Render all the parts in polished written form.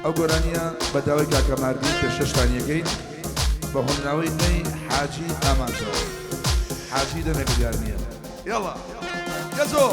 ئەو گۆرانیە بەداوای کاکەماردی پێ شەشتانیەکەین بە هۆنراوەی نەی حاجی ئاماژەوە حاجی دەمێک دیار نییە یاڵا گەزۆ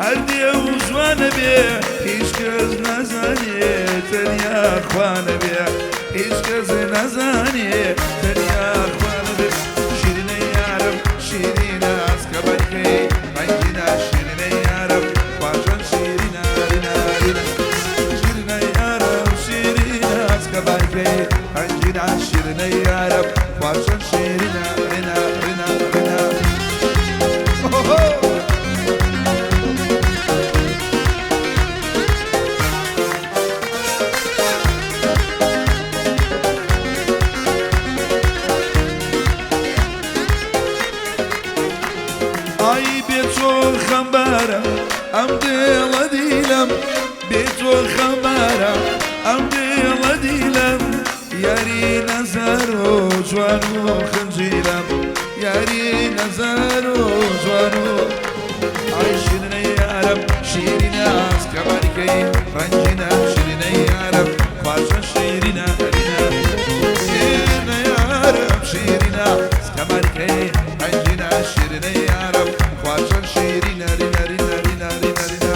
هەردێ و جوانە بێ هیچ کەس نەزانێ تەنیا خوانە بێ هیچ کەس نەزانێ تەنیا خوانە بێ شیرینە یارم شیرینە ئەسکە بەرکەی ڕەنگینە شیرینە یارم خواشەن شیرینە رینە رینە شیرینە یارم شیرینە ئەسکە بەرکەی ڕەنگینە شیرینە یارم خواشەن شیرینە رینە رینە رینە ئەم دێڵە دیلم بێتۆ خەمارە ئەم دێڵە دیلم یاری نەزار و جوان و خنجیرم یاری نەزار و جوان و ئای شیرینە یارم شیرینە ئەسکە بەرکەی ڕەنگینە شیرینە یارم خواشە شیرینە شیرینە یارم شیرینە ئەسکە بەرکەی ڕەنگینە شیرینە یارم خواشە شیرینە رینە رینە رینە رینە رینە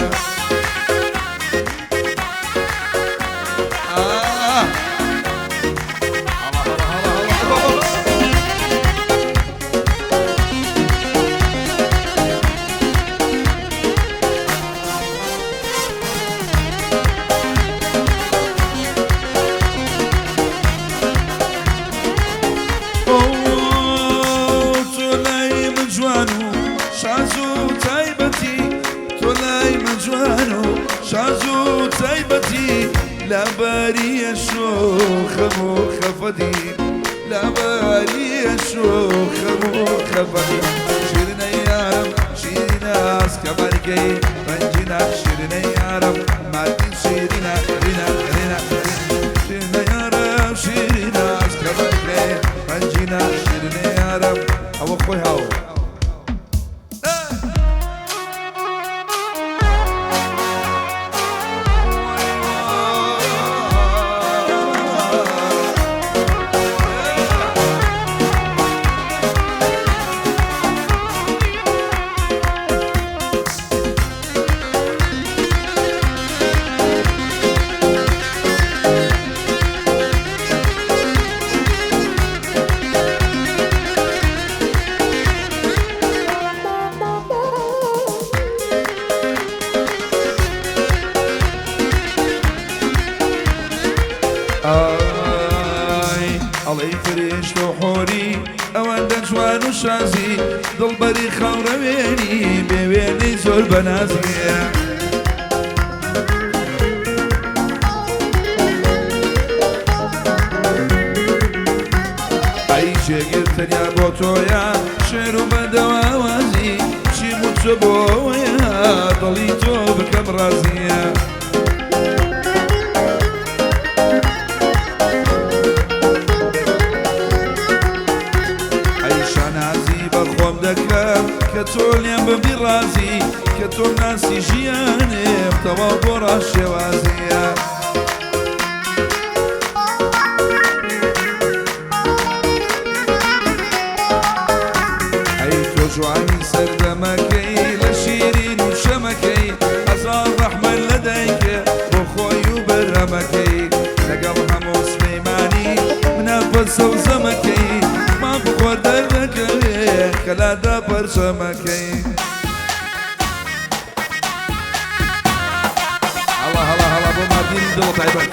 شازو تايبتي لا باري الشوخ مخفضي لا باري الشوخ مخفضي شيرنا يارم شيرنا اسكبركي رنجنا شيرنا يارم ماتين شيرنا رينا رينا شيرنا يارم شيرنا اسكبركي رنجنا شيرنا يارم هو خوي هاو ئەڵێ فرێشت و حۆری ئەوەندە جوان و شازی دڵبەری خاوڕەوێنی بێوێنەی زۆر بەنازیە ئەی جێگرتەنیا بۆ تۆیە شێر و بەدەواوازی چی موچە بۆەوەیە دڵی تۆ بکەم ڕازیە کە تۆ لێم ببی ڕازی کە تۆ ناسی ژیانێم تەواو بۆ ڕاشێوازیە ئەی تۆ جوانی سەردەمەکەی لە شیرین و شەمەکەی ئەزار ڕەحمەت لە دایکە بۆ خۆی و بەرهەمەکەی لەگەڵ هەموو سلەیمانی منە بە سەوزەمەکەی ما بخۆ دەردەکەوێ کەلادا پەرچەمەکەی هەڵا هەڵا هەڵا بۆ ماردینی دڵ تایبەت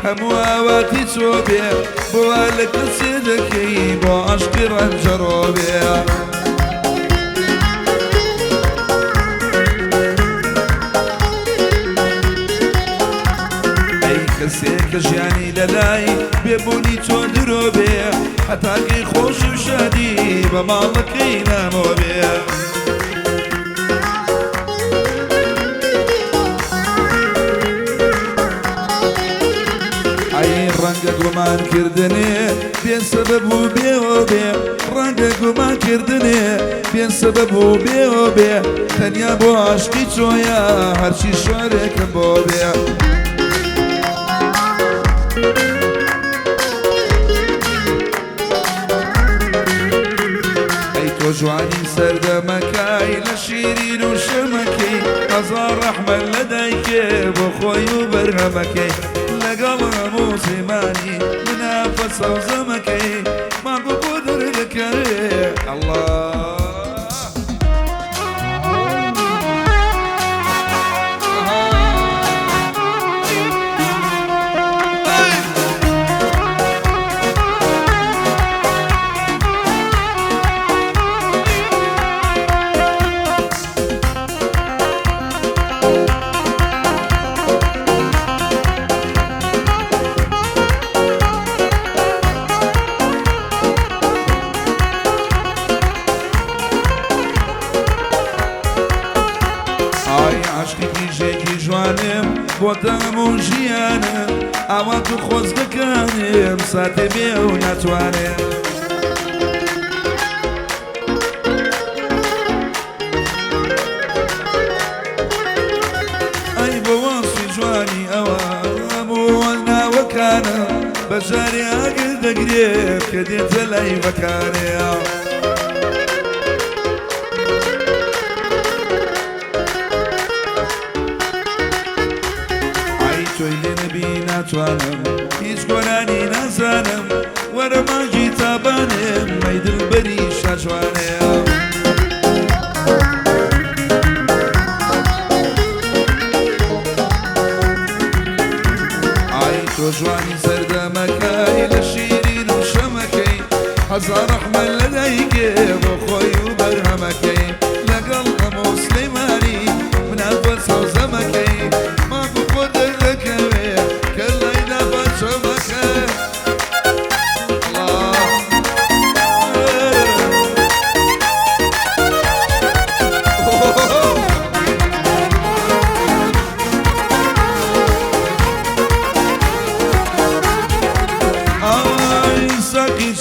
هەمواواتی چۆ بێ بۆوا لە کەسێ دەکەی بۆ عەشقی ڕەنجەڕۆ بێ کەسێکە ژیانی لەلای بێبوونی تۆ درۆ بێ هەتاکەی خۆش و شادی بە ماڵەکەی نامۆ بێ ڕەنگە گومانکردنێ بێسەبەب و بێوە بێ ڕەنگە گومانکردنێ بێسەبەب و بێوە بێ تەنیا بۆ عەشقی تۆیە هەرچی شوارێکم بۆ بێ تۆ جوانی سەردەمەکای لە شیرین و شەمەکەی هەزار ڕەحمەت لە دایکێ بۆ خۆی و بەرهەمەکەی لەگەڵ هەموو زیمانی منافە سەوزەمەکەی ماگۆ بۆ دەردەکەوێ ئەڵڵا بۆ دەمو ژیانم ئاوا تو خۆزگەکانم ساتێ بێ و ناتوانێم ئەی بۆ واسی جوانی ئەوە هەموو ناوەکانم بەجارێ ئاگر دەگرێت کە دێتە لای بەکارێ تۆی لێ نەبی ناتوانم هیچ گۆرانی نازانم وەرە ماژی تابانم مەی دڵبەری شاجوانەیە ئای تۆ جوانی سەردەمەکەی لە شیرین و شەمەکەی هەزار ڕەحمەت لە دایکێ بۆ خۆی و بەرهەمەکەی لەگەڵ هەموو سلەیمانی منافە سەوزەمەکەی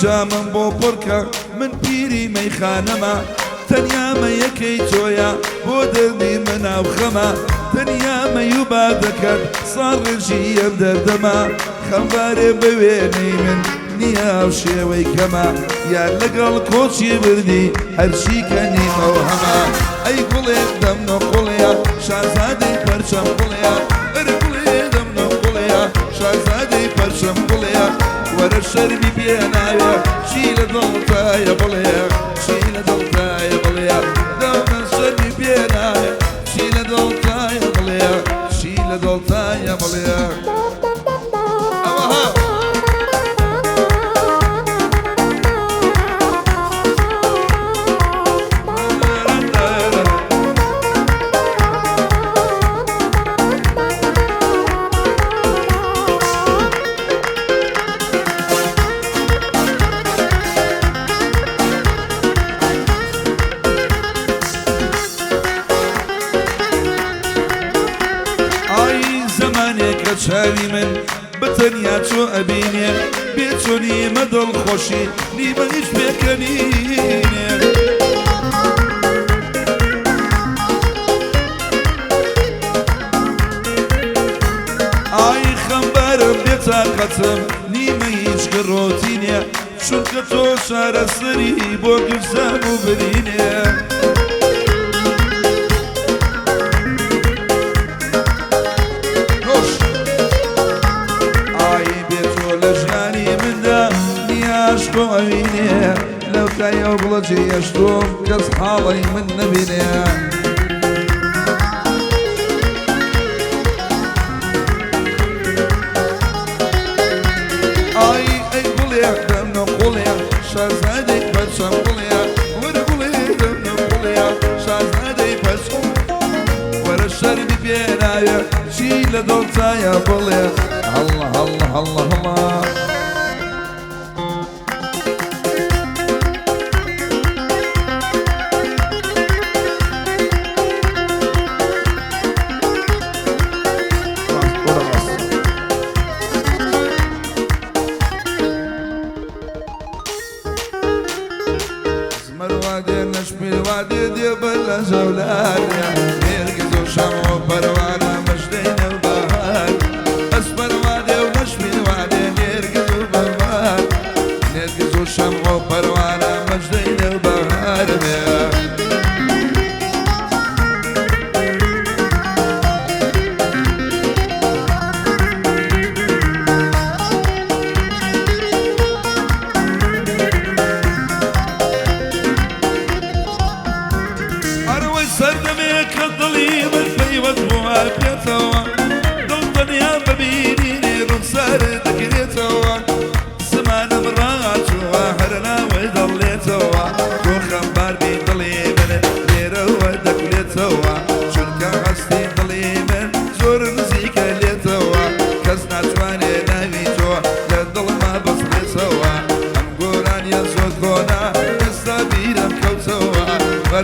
جامم بۆ پڕکە من پیری مەیخانەمە تەنیا مەیەکەی تۆیە بۆ دەردی مناو خەمە تەنیا مەی و بادەکەت ساڵ ڕێژی ئەم دەردەمە خەمبارێ بە وێنەی من نییە و شێوەی کەمە یان لەگەڵ کۆچی بردی هەرچی کە نیمەوە هەمە ئەی گوڵێ دەمنە قوڵەیە شازادەی پەرچەم قوڵەیە ئەرە گوڵێ دەمنە قوڵەیە شازادەی پەرچەم قوڵەیە وەرە شەرمی پێناوێ چی لە دڵتایە بڵێ چی لە دڵتایە بڵێ دەمە شەرمی پێناوێ چی لە دڵتایە بڵێ چی لە دڵتایە بڵێ ئەوەها چاوی من بەتەنیا چۆ ئەبینێ بێ چۆ نیمە دڵخۆشی نیمە هیچ پێکەنینێ ئای خەمبارم بێ تاقەتم نیمە هیچ گڕۆتینێ چونکە تۆ چارەسەری بۆ گرزام و برینێ عشق ئەوینێ لەو تایە و بڵەجێ ئەشتۆم کەس حاڵی من نەبینێ بێناوێ چی لە دڵتایە بڵێ هەڵڵە هەڵڵە هەڵڵە هەڵڵە وادي دي بلا زولانيا نرقص وشمع وبروانة مجدين وبهار أسفر وادي ونشمي الوادي نرقص وبهار نرقص وشمع وبروانة مجدين وبهار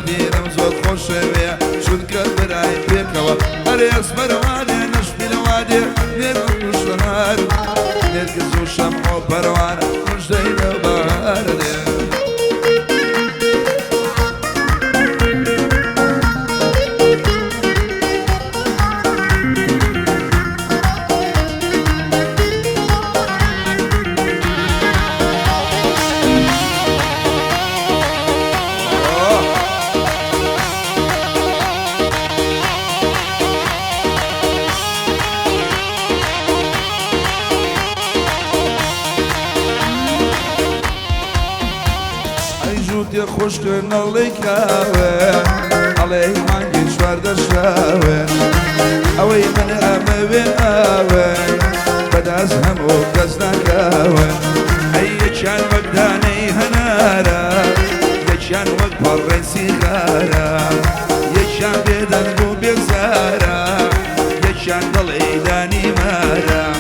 دينم زود خوشوية شنك براي بيكوا أري أسمر وادي نشبي الوادي نرقص وشهار نرقص وشمع وبروانة مجدين وبهار يا خوش كن الله كاوين عليه ما نجيش ورد الشاوين اوي من اموين اوين بدا ازهم وقزنا كاوين اي كان وقداني هنارا يا كان وقت برنسي غارا يا كان بيدن بو بيزارا يا كان ضلعي داني مارا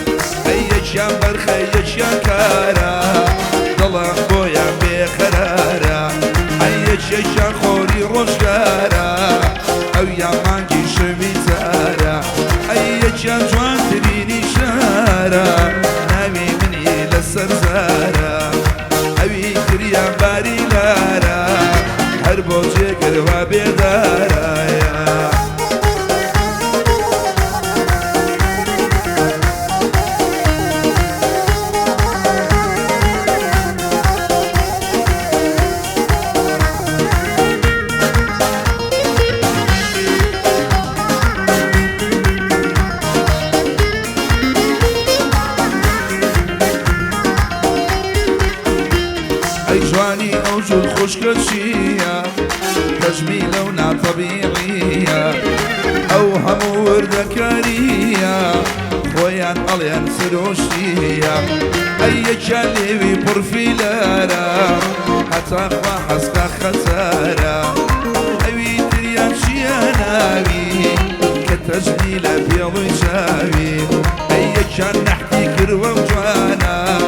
اي كان برخي يا كان كارا ضلع بويا بخرارا شيشان خوري روشكارا او يا مانجي شميتارا اي كان جوان تريني شارا ناوي مني للسرزارا اوي كريا باري لارا هربو جيكر وبيدارا جواني موجود خوشكشية تجميلة ونا طبيعية أو هم وردة كارية خويان أليان سروشية أي جالي بورفيلارا حتى أخوة حسكا خسارة أوي تريان شياناوي كتجميلة بيض جاوي أي كان نحكي كروة وجوانا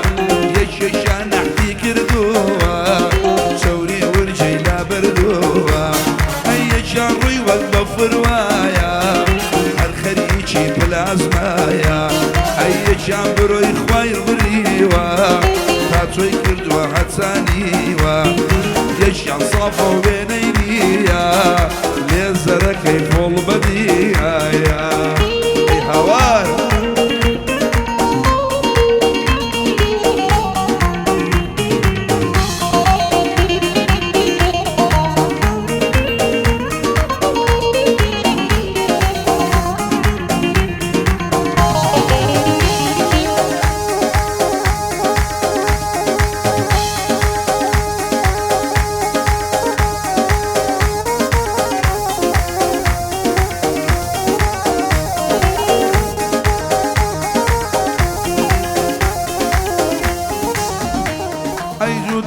يشيشان نحكي كردوها شوري ورجي لا بردوها أي شاري والضفر وايا الخريجي بالعزمايا أي شام بروي خواير بريوا تاتوي كردوها هتسانيوا يشيان صافو بينينيا ليزر كيف والبديها يا هوار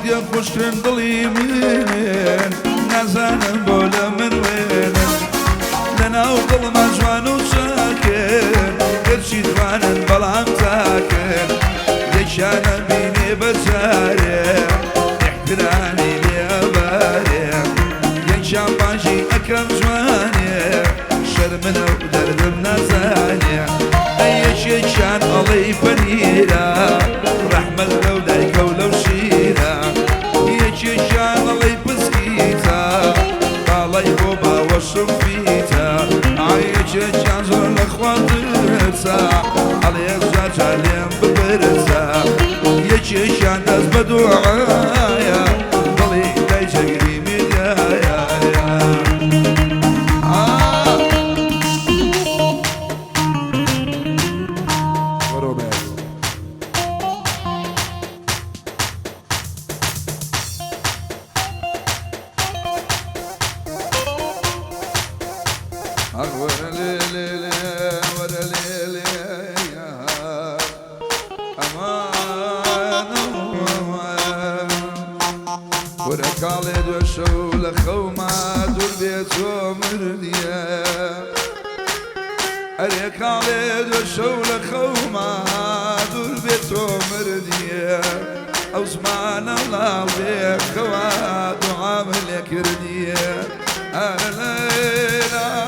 يا خوشكن ضلي منين نازانا بولا من وين لنا وضل ما جوان وشان بيرا رحمة لو دايك ولو شيرا يجيشان الله يبسكيتا طالي بوبا وشم فيتا عيجيشان زور لخواترتا علي الزاج عليهم ببرتا يجيشان ناس بدوعايا ضلي دايجا قريمي يا وركالد وشول خوما دور بيتو مرديا ركالد وشول خوما دور بيتو مرديا او زمان الله بيك خوا دعاء لك رديا انا ليلى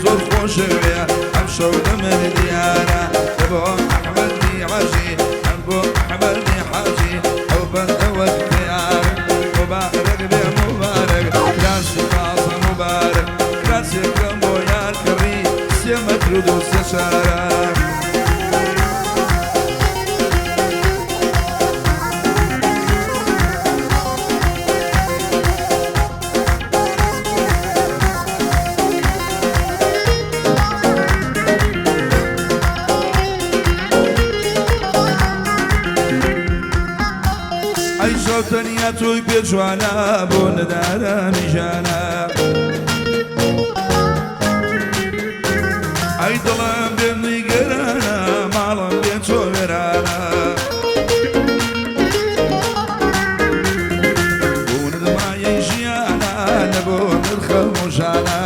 زور خوشه ام شو حاجي أو بند واختيار مبارك بمبارك راسي قاصة مبارك راسي كمو يا الكريم سيما تردو سشارك تنیا توی پیچوانا بون دارم جانا ای دلم بینی گرانا مالم بین تو ورانا بون دمای جیانا نبون الخموشانا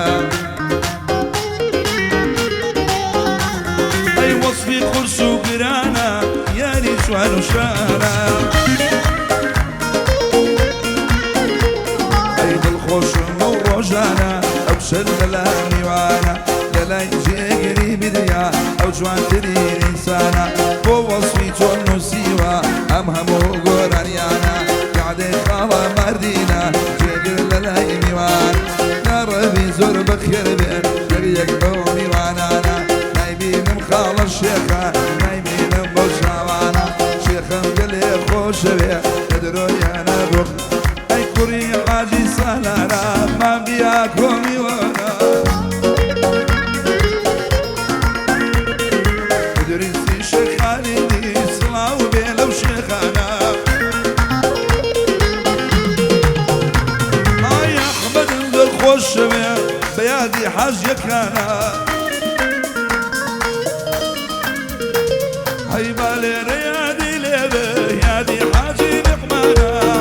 ای وصفی خرس و گرانا یاری جوان و شانا روجانا أو شللاني وانا لا يجي قريب ديا أو جوان تدير إنسانا بو وصفيت والنسيوة أمهم وقرانيانا قاعدين خالا مردينا جيقر لا يميوان نربي زور بخير بين يريق بومي وانانا نايبين مخالا الشيخة نايبين بوشاوانا شيخا قلي خوش بيه ندرو يانا بخ أي كوري حاجي سالانا ما بياكم يوانا دريسي شيخ خالدي صلاة وبيلو شيخانا هاي أحمد ذو خوش بيادي حاج يكانا هاي بالي ريادي ليبي يادي حاجي نقمانا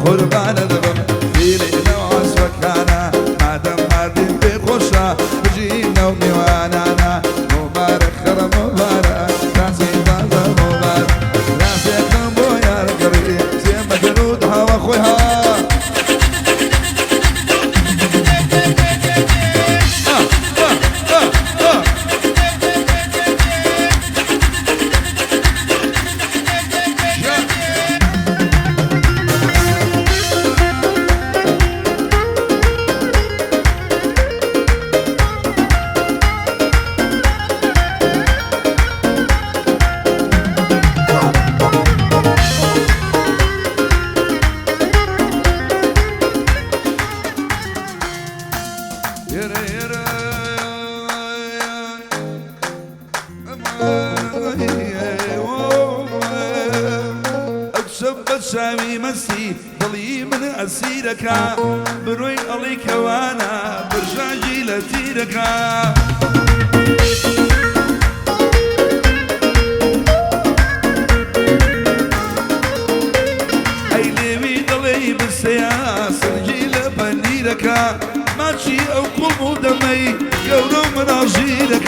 قربان دبم في ليلة وعسوكانا ما دم هادين بخوشا بجينا وميوانانا مبارك خرا مبارك راسي بابا مبارك راسي كمبو يا القريب سيما جنودها واخوها سامي مسي ضلي من أسيرك بروي عليك وانا برجاجي لتيرك أي ليوي ضلي بالسياسة جيل بنيرك ماشي أو كل دمي يورو من أجيلك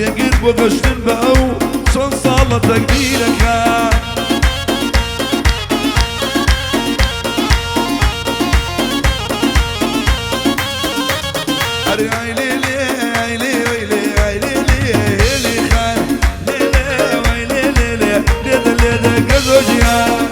جيقر وغشتن بأو صن صالة تقديرك أري ليلي ليلي ليلي ليلي خان ليلي ليلي ليلي ليلي قزوجيا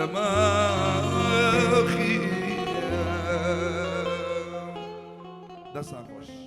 دماغي دەستان خۆش